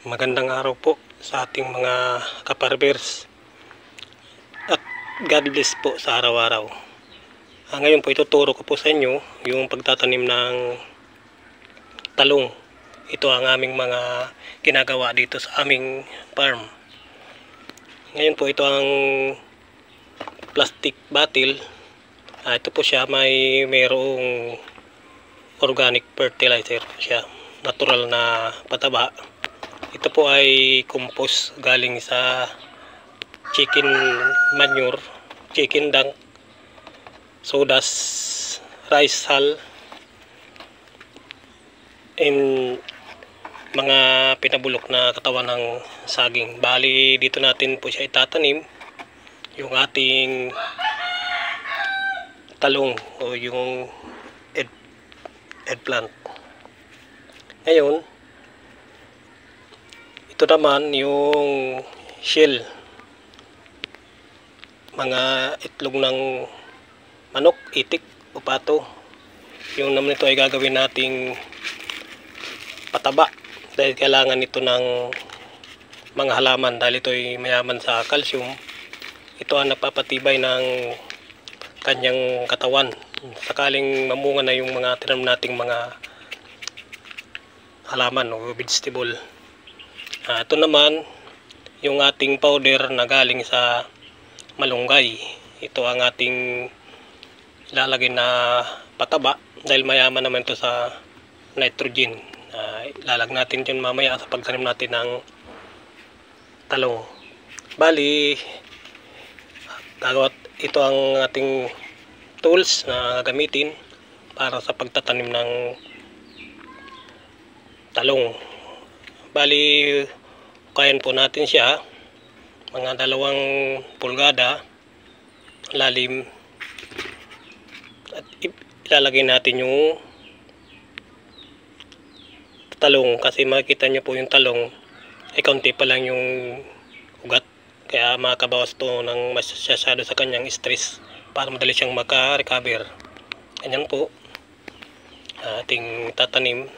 Magandang araw po sa ating mga kaparmers at God bless po sa araw-araw. Ngayon po ituturo ko po sa inyo yung pagtatanim ng talong. Ito ang aming mga ginagawa dito sa aming farm. Ngayon po ito ang plastic bottle. Ito po siya, mayroong organic fertilizer po siya, natural na pataba. Ito po ay compost galing sa chicken manure, chicken dung, sawdust, rice hull, and mga pinabulok na katawan ng saging. Bali dito natin po siya itatanim yung ating talong o yung eggplant. Ngayon ito naman yung shell, mga itlog ng manok, itik o pato. Yung naman ito ay gagawin nating pataba dahil kailangan ito ng mga halaman, dahil ito ay mayaman sa calcium. Ito ang nagpapatibay ng kanyang katawan sakaling mamunga na yung mga tinanong nating mga halaman o vegetable. Ito naman yung ating powder na galing sa malunggay. Ito ang ating ilalagay na pataba dahil mayaman naman ito sa nitrogen. Ilalag natin dyan mamaya sa pagtanim natin ng talong. Bali ito ang ating tools na gagamitin para sa pagtatanim ng talong. Bali kayan po natin siya mga 2 pulgada lalim at ilalagay natin yung talong, kasi makikita nyo po yung talong ay kaunti pa lang yung ugat, kaya makabawas to ng masyado sa kanyang stress para madali siyang maka-recover. Ganyan po ating tatanim.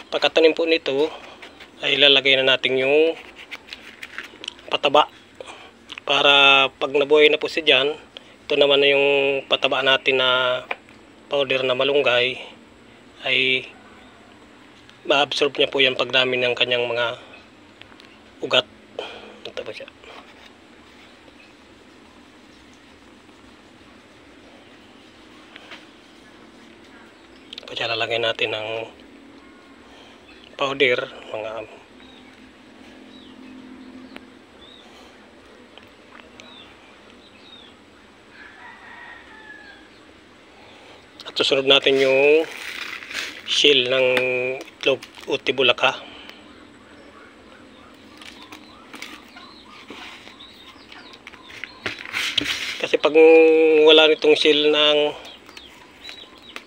Pagkatanim po nito ay ilalagay na natin yung pataba para pag nabuhay na po siya dyan. Ito naman na yung pataba natin na powder na malunggay, ay ma-absorb niya po yung pagdami ng kanyang mga ugat. Ito po siya. Ito siya, lalagay natin ng powder, mga at susunod natin yung shell ng itlog o tibulaka. Kasi pag wala nitong shell ng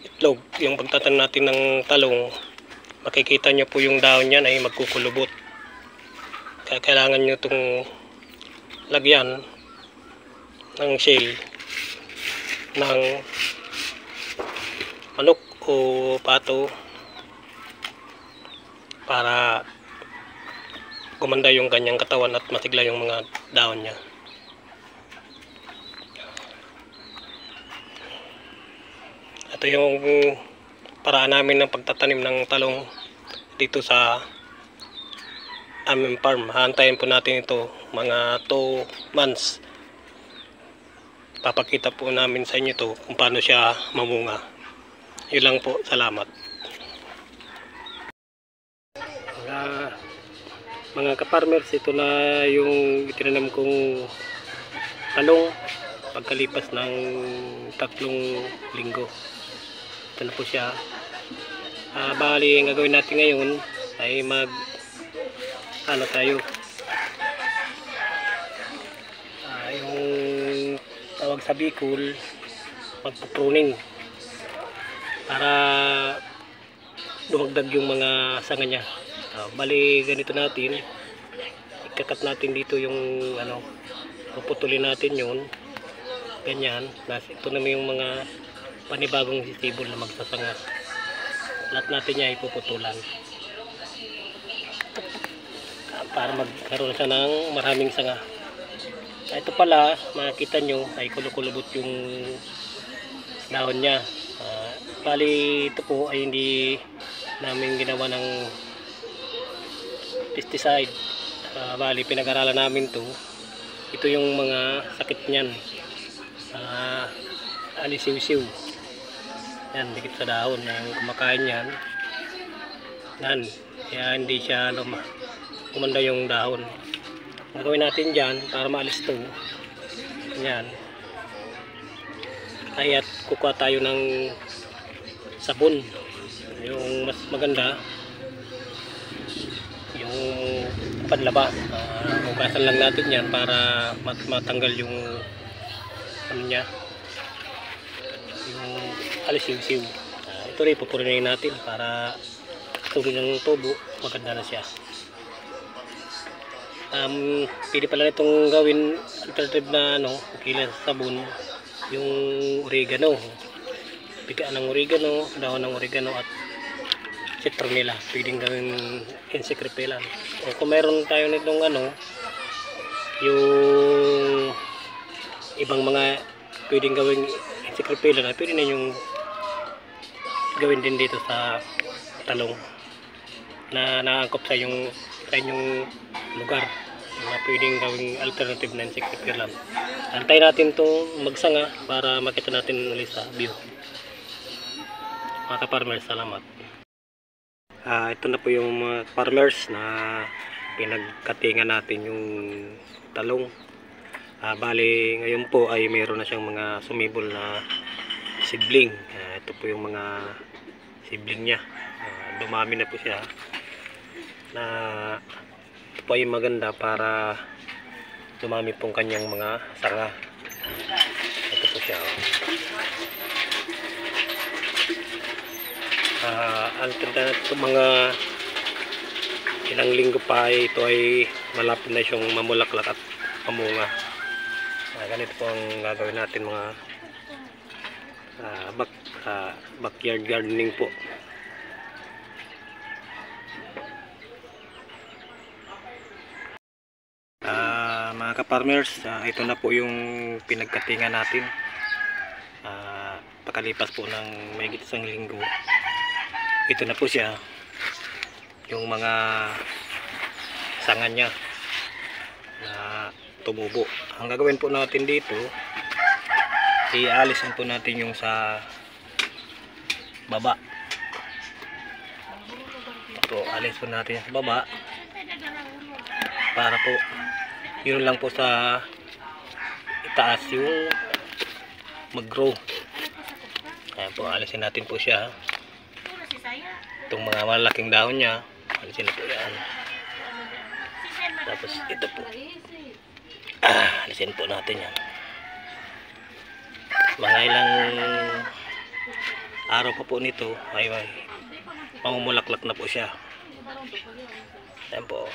itlog, yung pagtatanim natin ng talong, makikita nyo po yung dahon niyan ay magkukulubot. Kaya kailangan nyo itong lagyan ng shell ng manok o pato para gumanda yung kanyang katawan at masigla yung mga dahon niya. Ito yung paraan namin ng pagtatanim ng talong dito sa aming farm. Haantayin po natin ito mga 2 months. Papakita po namin sa inyo ito kung paano siya mamunga. Yun lang po. Salamat. Mga kaparmers, ito na yung itinanam kong talong pagkalipas ng 3 linggo. Ito na po siya. Bali ang gagawin natin ngayon ay ano tayo, yung tawag sa Bicol, magpo-pruning para dumagdag yung mga sanga niya. Bali ganito natin, ikakat natin dito yung ano, puputulin natin yun ganyan. Ito naman yung mga panibagong sisibol na magsasanga, lahat natin niya ipuputulan para magkaroon siya ng maraming sanga. Ito pala, makikita nyo ay kulukulubot yung dahon niya. Bali ito po ay hindi namin ginawa ng pesticide. Bali pinag-aralan namin to. Ito yung mga sakit niyan, alisiw-siw yan, dikit sa dahon yung kumakain yan, kaya hindi siya kumanda yung dahon. Gagawin natin dyan para maalis to yan, ay at kukuha tayo ng sabon, yung mas maganda yung panlaba. Hugasan lang natin yan para matanggal yung ano niya, yung alisiw-siw. Ito rin pupurinin natin para tubig ng tubo, maganda na siya. Pwede pala itong gawin alternative na ano, kilan sa sabon, yung oregano, bigaan ng oregano, dahon ng oregano at citronella, pwedeng gawin insect repellent. O kung mayroon tayo nitong ano, yung ibang mga pwedeng gawin insect repellent, na pwede na yung gawin din dito sa talong na naangkop sa yung lugar na pwedeng gawing alternative na insect repellent. Antay natin to magsanga para makita natin ulit sa view. Mga ka-farmers, salamat. Ito na po yung mga farmers na pinagkatingan natin yung talong. Bali ngayon po ay mayroon na siyang mga sumibol na sibling. Ito po yung mga sibling niya. Dumami na po siya. Ito po ay maganda para dumami pong kanyang mga sanga. Ito po siya. Ito mga ilang linggo pa ay ito ay malapit na siyang mamulaklak at pamunga. Ganito po ang gagawin natin mga backyard gardening po. Mga ka-farmers, ito na po yung pinagkatingan natin. Pakalipas po ng may isang linggo, ito na po siya, yung mga sanga niya na tumubo. Ang gagawin po natin dito, ialisin po natin yung sa baba. Ito, alis po natin sa baba para po yun lang po sa itaas yung mag-grow. Ayan po, alisin natin po siya. Itong mga malaking dahon niya, alisin na po yan. Tapos ito po, alisin po natin yan. Mga ilang araw pa po nito ay mamumulaklak na po siya. Ayan po.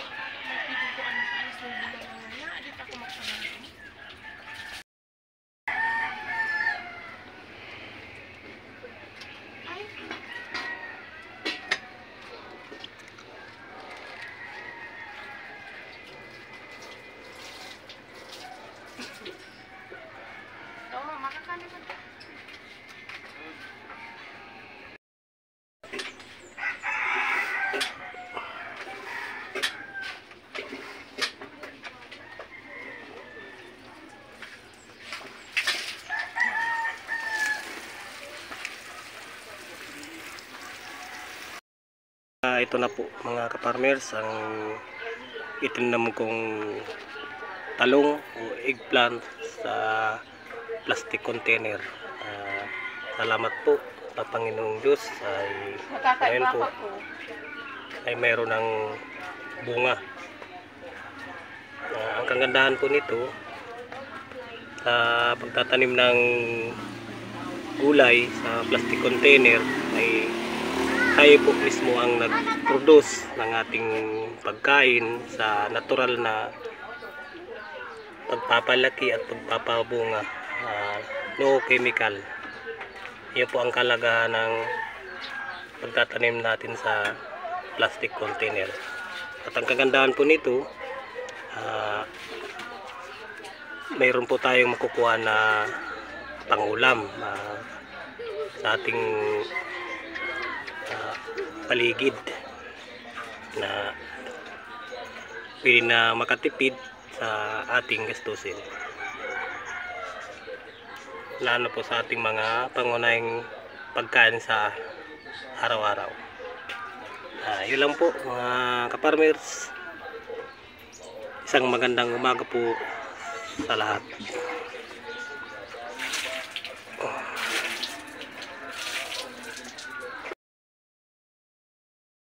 Ito na po mga ka-farmers ang itinam kong talong o eggplant sa plastic container. Salamat po sa Panginoong Diyos ay ngayon po ay mayroon ng bunga. Ang kagandahan po nito sa pagtatanim ng gulay sa plastic container ay tayo po mismo ang nag-produce ng ating pagkain sa natural na pagpapalaki at pagpapabunga, no chemical. Iyon po ang kalagahan ng pagtatanim natin sa plastic container. At ang kagandahan po nito, mayroon po tayong makukuha na pangulam sa ating paligid na pwede na makatipid sa ating gastusin, lalo po sa ating mga pangunahing pagkain sa araw-araw. Yun lang po mga kaparmers, isang magandang umaga po sa lahat.